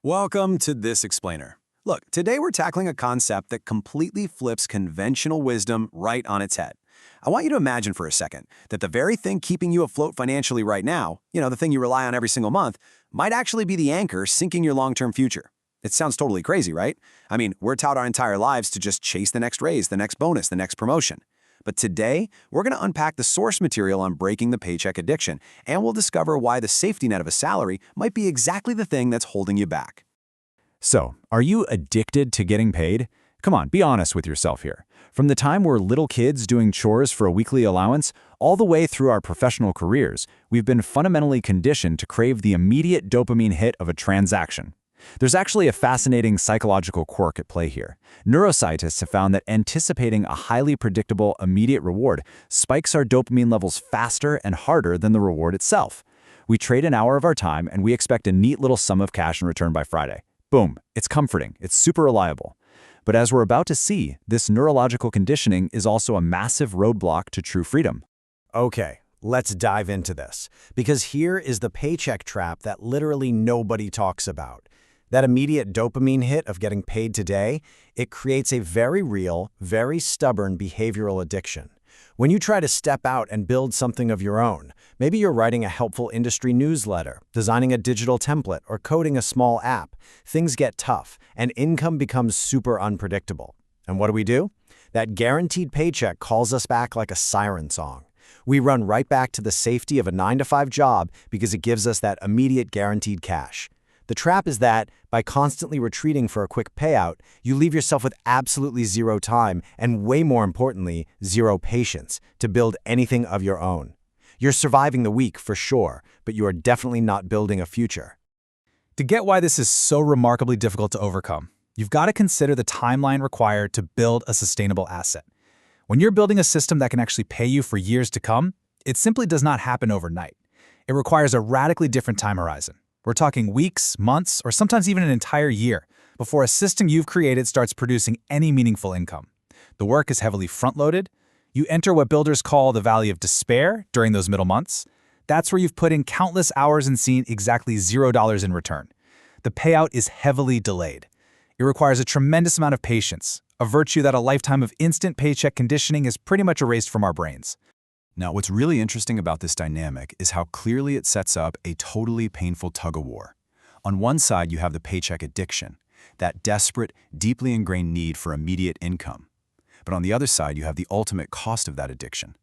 Welcome to This Explainer. Look, today we're tackling a concept that completely flips conventional wisdom right on its head. I want you to imagine for a second that the very thing keeping you afloat financially right now, the thing you rely on every single month, might actually be the anchor sinking your long-term future. It sounds totally crazy, right? I mean, we're taught our entire lives to just chase the next raise, the next bonus, the next promotion. But today, we're going to unpack the source material on breaking the paycheck addiction, and we'll discover why the safety net of a salary might be exactly the thing that's holding you back. So, are you addicted to getting paid? Come on, be honest with yourself here. From the time we're little kids doing chores for a weekly allowance, all the way through our professional careers, we've been fundamentally conditioned to crave the immediate dopamine hit of a transaction. There's actually a fascinating psychological quirk at play here. Neuroscientists have found that anticipating a highly predictable, immediate reward spikes our dopamine levels faster and harder than the reward itself. We trade an hour of our time and we expect a neat little sum of cash in return by Friday. Boom, it's comforting, it's super reliable. But as we're about to see, this neurological conditioning is also a massive roadblock to true freedom. Okay, let's dive into this, because here is the paycheck trap that literally nobody talks about. That immediate dopamine hit of getting paid today, it creates a very real, very stubborn behavioral addiction. When you try to step out and build something of your own, maybe you're writing a helpful industry newsletter, designing a digital template, or coding a small app, things get tough, and income becomes super unpredictable. And what do? That guaranteed paycheck calls us back like a siren song. We run right back to the safety of a 9-to-5 job because it gives us that immediate guaranteed cash. The trap is that, by constantly retreating for a quick payout, you leave yourself with absolutely zero time and, way more importantly, zero patience to build anything of your own. You're surviving the week for sure, but you are definitely not building a future. To get why this is so remarkably difficult to overcome, you've got to consider the timeline required to build a sustainable asset. When you're building a system that can actually pay you for years to come, it simply does not happen overnight. It requires a radically different time horizon. We're talking weeks, months, or sometimes even an entire year before a system you've created starts producing any meaningful income. The work is heavily front-loaded. You enter what builders call the valley of despair during those middle months. That's where you've put in countless hours and seen exactly $0 in return. The payout is heavily delayed. It requires a tremendous amount of patience, a virtue that a lifetime of instant paycheck conditioning is pretty much erased from our brains. Now, what's really interesting about this dynamic is how clearly it sets up a totally painful tug-of-war. On one side, you have the paycheck addiction, that desperate, deeply ingrained need for immediate income. But on the other side, you have the ultimate cost of that addiction.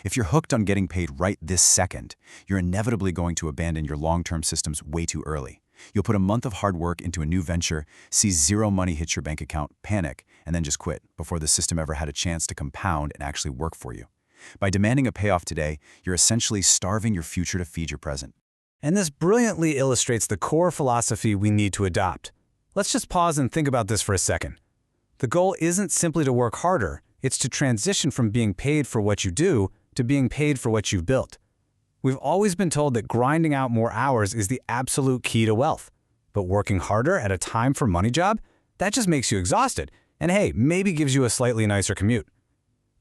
If you're hooked on getting paid right this second, you're inevitably going to abandon your long-term systems way too early. You'll put a month of hard work into a new venture, see zero money hit your bank account, panic, and then just quit before the system ever had a chance to compound and actually work for you. By demanding a payoff today, you're essentially starving your future to feed your present. And this brilliantly illustrates the core philosophy we need to adopt. Let's just pause and think about this for a second. The goal isn't simply to work harder, it's to transition from being paid for what you do to being paid for what you've built. We've always been told that grinding out more hours is the absolute key to wealth. But working harder at a time for money job? That just makes you exhausted, and hey, maybe gives you a slightly nicer commute.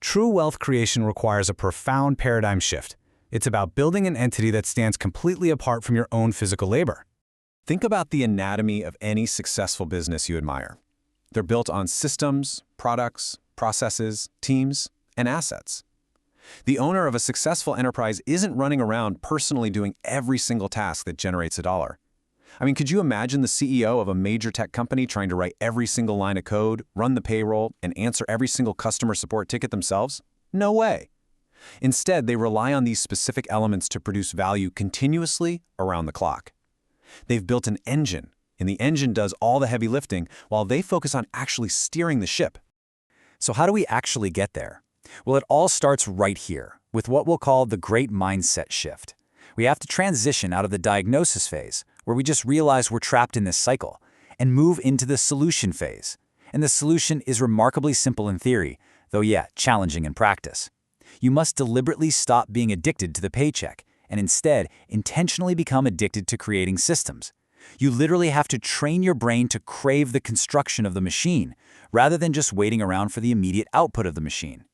True wealth creation requires a profound paradigm shift. It's about building an entity that stands completely apart from your own physical labor. Think about the anatomy of any successful business you admire. They're built on systems, products, processes, teams, and assets. The owner of a successful enterprise isn't running around personally doing every single task that generates a dollar. I mean, could you imagine the CEO of a major tech company trying to write every single line of code, run the payroll, and answer every single customer support ticket themselves? No way. Instead, they rely on these specific elements to produce value continuously around the clock. They've built an engine, and the engine does all the heavy lifting while they focus on actually steering the ship. So how do we actually get there? Well, it all starts right here, with what we'll call the great mindset shift. We have to transition out of the diagnosis phase, where we just realize we're trapped in this cycle, and move into the solution phase. And the solution is remarkably simple in theory, though challenging in practice. You must deliberately stop being addicted to the paycheck, and instead intentionally become addicted to creating systems. You literally have to train your brain to crave the construction of the machine, rather than just waiting around for the immediate output of the machine.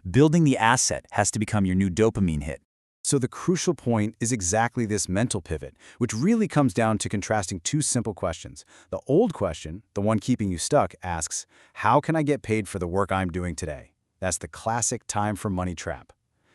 Building the asset has to become your new dopamine hit. So the crucial point is exactly this mental pivot, which really comes down to contrasting two simple questions. The old question, the one keeping you stuck, asks, how can I get paid for the work I'm doing today? That's the classic time for money trap.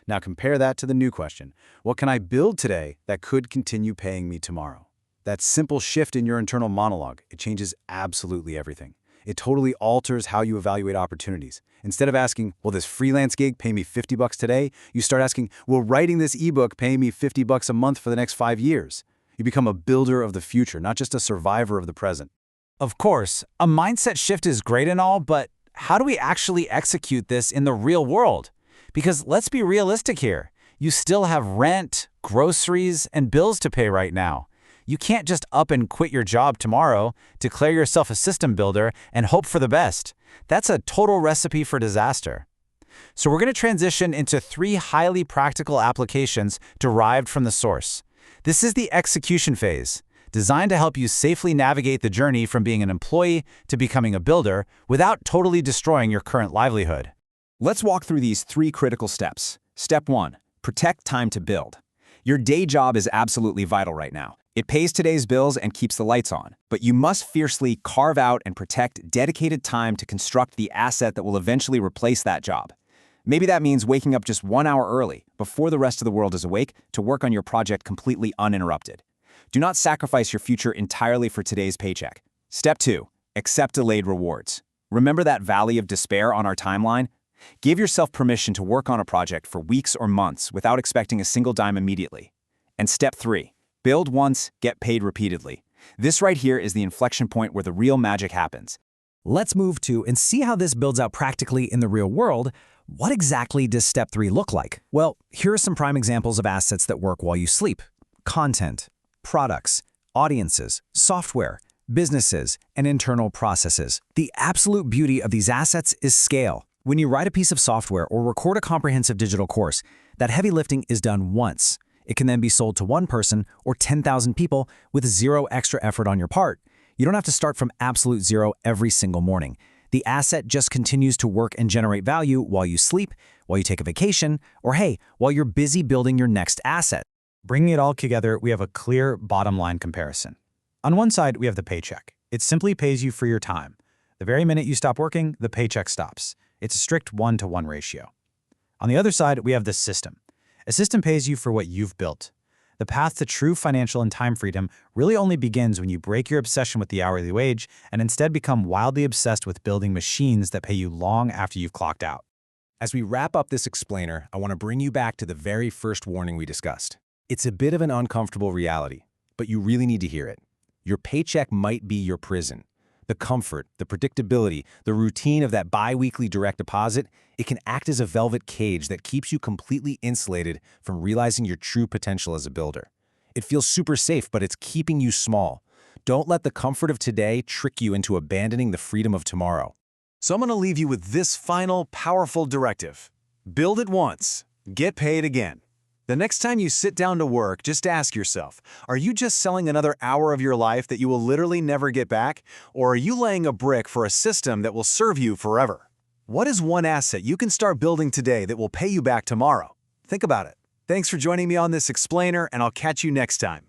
Now compare that to the new question, what can I build today that could continue paying me tomorrow? That simple shift in your internal monologue, it changes absolutely everything. It totally alters how you evaluate opportunities. Instead of asking, will this freelance gig pay me $50 today? You start asking, will writing this ebook pay me $50 a month for the next 5 years? You become a builder of the future, not just a survivor of the present. Of course, a mindset shift is great and all, but how do we actually execute this in the real world? Because let's be realistic here. You still have rent, groceries, and bills to pay right now. You can't just up and quit your job tomorrow, declare yourself a system builder, and hope for the best. That's a total recipe for disaster. So we're going to transition into 3 highly practical applications derived from the source. This is the execution phase, designed to help you safely navigate the journey from being an employee to becoming a builder without totally destroying your current livelihood. Let's walk through these 3 critical steps. Step 1, protect time to build. Your day job is absolutely vital right now. It pays today's bills and keeps the lights on, but you must fiercely carve out and protect dedicated time to construct the asset that will eventually replace that job. Maybe that means waking up just 1 hour early, before the rest of the world is awake, to work on your project completely uninterrupted. Do not sacrifice your future entirely for today's paycheck. Step 2, accept delayed rewards. Remember that valley of despair on our timeline? Give yourself permission to work on a project for weeks or months without expecting a single dime immediately. And step 3, build once, get paid repeatedly. This right here is the inflection point where the real magic happens. Let's move to and see how this builds out practically in the real world. What exactly does step 3 look like? Well, here are some prime examples of assets that work while you sleep. Content, products, audiences, software, businesses, and internal processes. The absolute beauty of these assets is scale. When you write a piece of software or record a comprehensive digital course, that heavy lifting is done once. It can then be sold to 1 person or 10,000 people with 0 extra effort on your part. You don't have to start from absolute zero every single morning. The asset just continues to work and generate value while you sleep, while you take a vacation, or hey, while you're busy building your next asset. Bringing it all together, we have a clear bottom line comparison. On one side, we have the paycheck. It simply pays you for your time. The very minute you stop working, the paycheck stops. It's a strict 1-to-1 ratio. On the other side, we have the system. A system pays you for what you've built. The path to true financial and time freedom really only begins when you break your obsession with the hourly wage and instead become wildly obsessed with building machines that pay you long after you've clocked out. As we wrap up this explainer, I want to bring you back to the very first warning we discussed. It's a bit of an uncomfortable reality, but you really need to hear it. Your paycheck might be your prison. The comfort, the predictability, the routine of that bi-weekly direct deposit, it can act as a velvet cage that keeps you completely insulated from realizing your true potential as a builder. It feels super safe, but it's keeping you small. Don't let the comfort of today trick you into abandoning the freedom of tomorrow. So I'm going to leave you with this final, powerful directive. Build it once, get paid again. The next time you sit down to work, just ask yourself, are you just selling another hour of your life that you will literally never get back? Or are you laying a brick for a system that will serve you forever? What is one asset you can start building today that will pay you back tomorrow? Think about it. Thanks for joining me on this explainer, and I'll catch you next time.